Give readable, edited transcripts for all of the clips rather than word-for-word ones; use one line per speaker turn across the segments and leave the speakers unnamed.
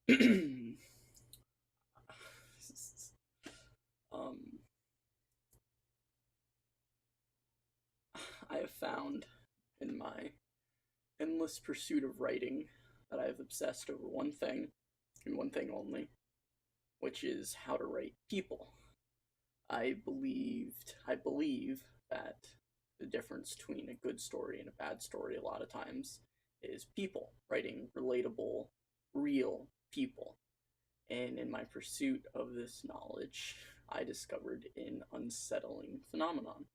um, I have found in my endless pursuit of writing that I have obsessed over one thing, and one thing only, which is how to write people. I believe that the difference between a good story and a bad story a lot of times is people, writing relatable, real people. And in my pursuit of this knowledge, I discovered an unsettling phenomenon.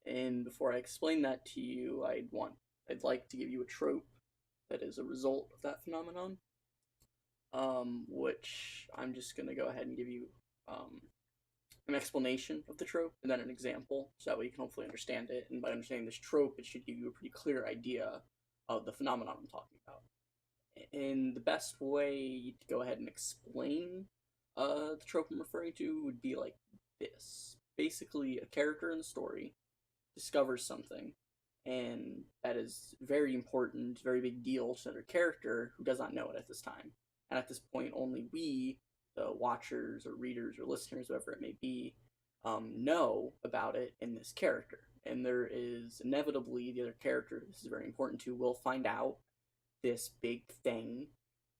And before I explain that to you, I'd like to give you a trope that is a result of that phenomenon. Which I'm just gonna go ahead and give you an explanation of the trope and then an example, so that way you can hopefully understand it. And by understanding this trope, it should give you a pretty clear idea of the phenomenon I'm talking about. And the best way to go ahead and explain the trope I'm referring to would be like this. Basically, a character in the story discovers something, and that is very important, very big deal to their character who does not know it at this time. And at this point, only we, the watchers or readers or listeners, whatever it may be, know about it in this character. And there is inevitably the other character, this is very important too, will find out this big thing,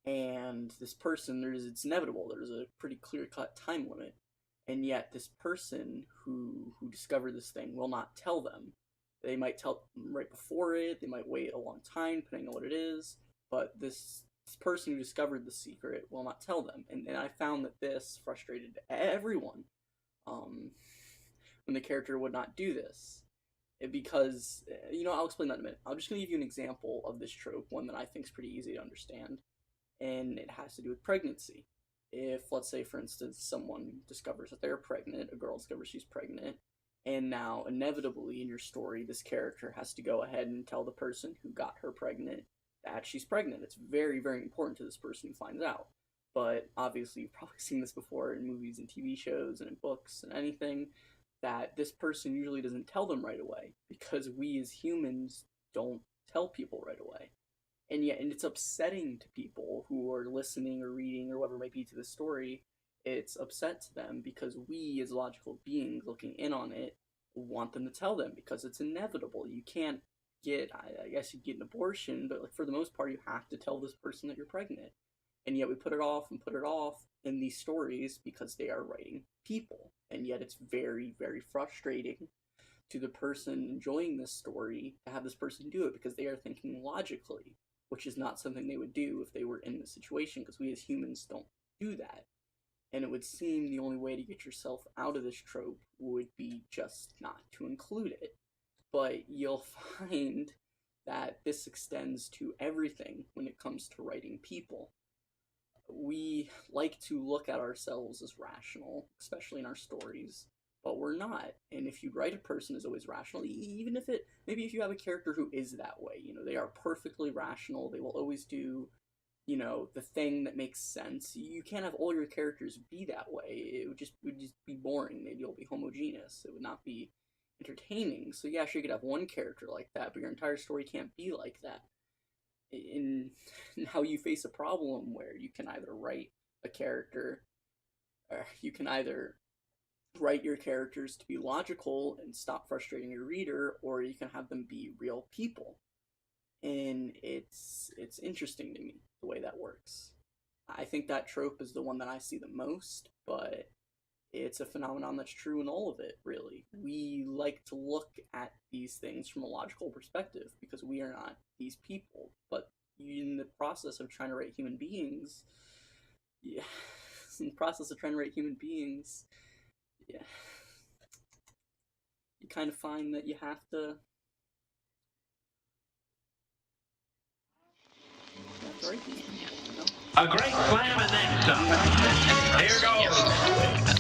and this person, it's inevitable, there's a pretty clear-cut time limit, and yet this person who discovered this thing will not tell them. They might tell them right before it, they might wait a long time, depending on what it is, but this person who discovered the secret will not tell them. And I found that this frustrated everyone when the character would not do this. Because, I'll explain that in a minute. I'm just going to give you an example of this trope, one that I think is pretty easy to understand, and it has to do with pregnancy. If, let's say, for instance, someone discovers that they're pregnant, a girl discovers she's pregnant, and now, inevitably, in your story, this character has to go ahead and tell the person who got her pregnant that she's pregnant. It's very, very important to this person who finds out. But obviously, you've probably seen this before in movies and TV shows and in books and anything, that this person usually doesn't tell them right away, because we as humans don't tell people right away. And it's upsetting to people who are listening or reading or whatever it might be to the story. It's upset to them because we as logical beings looking in on it want them to tell them, because it's inevitable. You can't get, I guess you get an abortion, but like for the most part you have to tell this person that you're pregnant. And yet we put it off and put it off in these stories because they are writing people. And yet it's very, very frustrating to the person enjoying this story to have this person do it, because they are thinking logically, which is not something they would do if they were in this situation, because we as humans don't do that. And it would seem the only way to get yourself out of this trope would be just not to include it. But you'll find that this extends to everything when it comes to writing people. We like to look at ourselves as rational, especially in our stories, but we're not. And if you write a person as always rational, even if maybe if you have a character who is that way, they are perfectly rational, they will always do, the thing that makes sense. You can't have all your characters be that way. It would just be boring. Maybe it'll be homogeneous. It would not be entertaining. So yeah, sure, you could have one character like that, but your entire story can't be like that. In how you face a problem where you can either write a character, or you can either write your characters to be logical and stop frustrating your reader, or you can have them be real people. And it's interesting to me the way that works. I think that trope is the one that I see the most, but it's a phenomenon that's true in all of it, really. We like to look at these things from a logical perspective because we are not these people. But in the process of trying to write human beings, you kind of find that you have to write these people,
A great slam and then some. Here goes.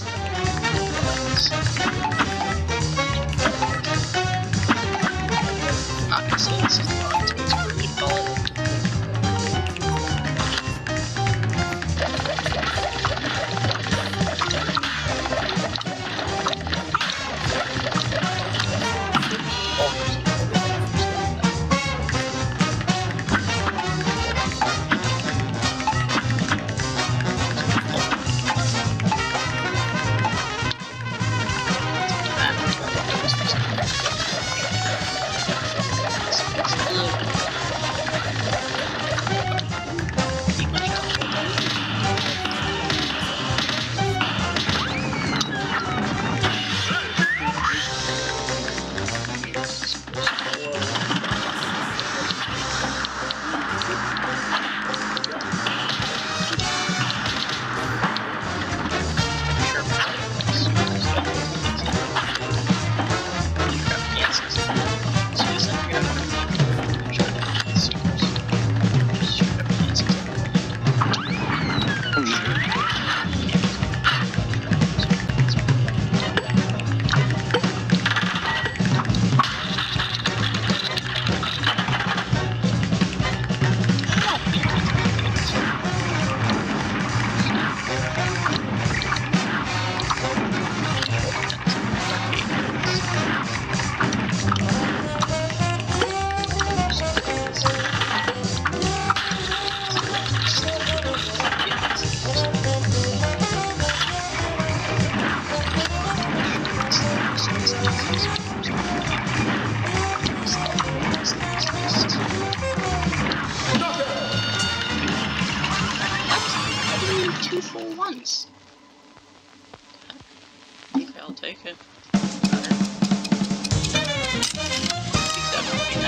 I didn't need 2 full ones.
Okay, I'll take it. 67,